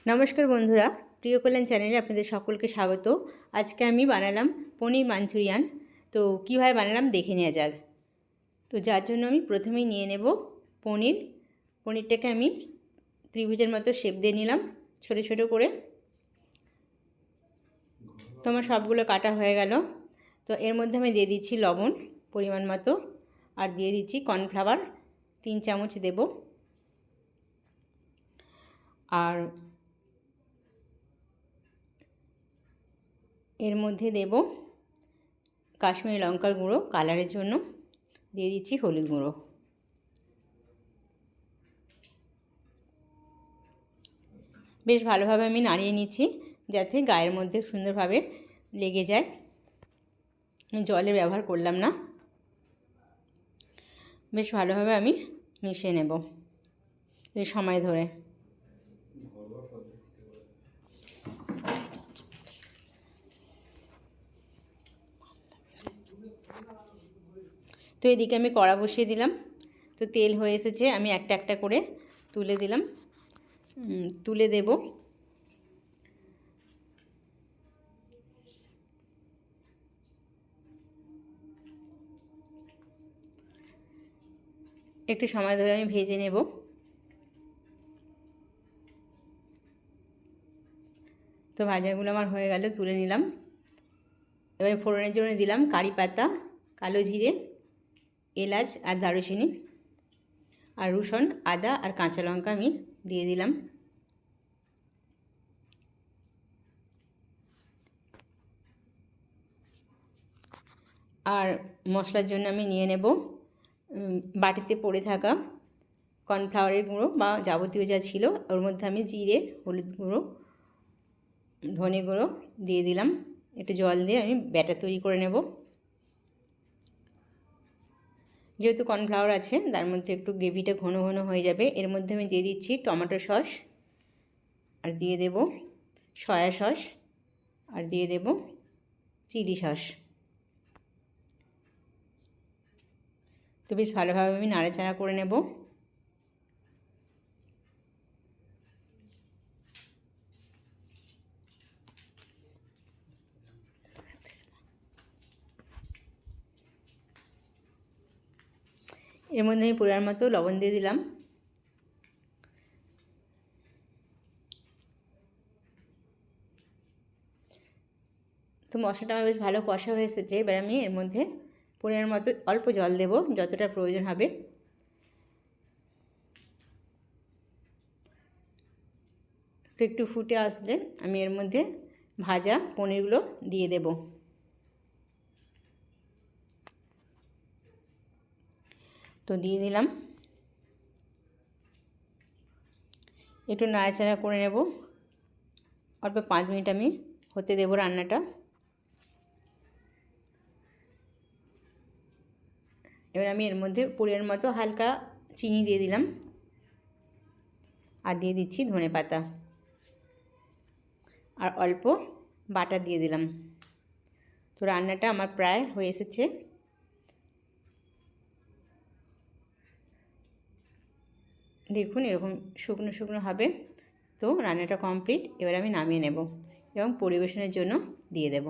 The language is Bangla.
নমস্কার বন্ধুরা, প্রিয় কল্যাণ চ্যানেলে আপনাদের সকলকে স্বাগত। আজকে আমি বানালাম পনির মাঞ্চুরিয়ান। তো কীভাবে বানালাম দেখে নেওয়া যাক। তো যার জন্য আমি প্রথমেই নিয়ে নেব পনিরটাকে আমি ত্রিভুজের মতো শেপ দিয়ে নিলাম ছোটো ছোটো করে। তো আমার সবগুলো কাটা হয়ে গেল। তো এর মধ্যে আমি দিয়ে দিচ্ছি লবণ পরিমাণ মতো, আর দিয়ে দিচ্ছি কর্নফ্লাওয়ার 3 চামচ দেব, আর এর মধ্যে দেব কাশ্মীরি লঙ্কার গুঁড়ো কালারের জন্য, দিয়ে দিচ্ছি হলুদ গুঁড়ো। বেশ ভালোভাবে আমি নাড়িয়ে নিচ্ছি যাতে গায়ের মধ্যে সুন্দরভাবে লেগে যায়। আমি জলের ব্যবহার করলাম না। বেশ ভালোভাবে আমি মিশিয়ে নেব এই সময় ধরে। তো এদিকে আমি কড়া বসিয়ে দিলাম। তো তেল হয়ে এসেছে, আমি একটা একটা করে তুলে দেব। একটু সময় ধরে আমি ভেজে নেব। তো ভাজাগুলো আমার হয়ে গেল, তুলে নিলাম। এবার ফোড়নের জন্য দিলাম কারি পাতা, কালো জিরে, এলাচ আর দারুচিনি, আর রসুন, আদা আর কাঁচা লঙ্কা আমি দিয়ে দিলাম। আর মশলার জন্য আমি নিয়ে নেব বাটিতে পড়ে থাকা কর্নফ্লাওয়ারের গুঁড়ো বা যাবতীয় যা ছিল, ওর মধ্যে আমি জিরে, হলুদ গুঁড়ো, ধনে গুঁড়ো দিয়ে দিলাম। একটু জল দিয়ে আমি ব্যাটার তৈরি করে নেব। যেহেতু কর্নফ্লাওয়ার আছে তার মধ্যে একটু গ্রেভিটা ঘন ঘন হয়ে যাবে। এর মধ্যে আমি দিয়ে দিচ্ছি টমেটো সস, আর দিয়ে দেব সয়া সস, আর দিয়ে দেব চিলি সস। তো বেশ ভালোভাবে আমি নাড়াচাড়া করে নেব। এর মধ্যে আমি পরিমাণ মতো লবণ দিয়ে দিলাম। তো মশলাটা আমার বেশ ভালো কষা হয়ে এসেছে। এবার আমি এর মধ্যে পরিমাণ মতো অল্প জল দেব, যতটা প্রয়োজন হবে। তো একটু ফুটে আসলে আমি এর মধ্যে ভাজা পনিরগুলো দিয়ে দেব। তো দিয়ে দিলাম, একটু নাড়াচাড়া করে নেব। অল্প 5 মিনিট আমি হতে দেব রান্নাটা। এবার আমি এর মধ্যে পরিমাণ মতো হালকা চিনি দিয়ে দিলাম, আর দিয়ে দিচ্ছি ধনে পাতা, আর অল্প বাটার দিয়ে দিলাম। তো রান্নাটা আমার প্রায় হয়ে এসেছে। দেখুন এরকম শুকনো শুকনো হবে। তো রান্নাটা কমপ্লিট। এবার আমি নামিয়ে নেব এবং পরিবেশনের জন্য দিয়ে দেব।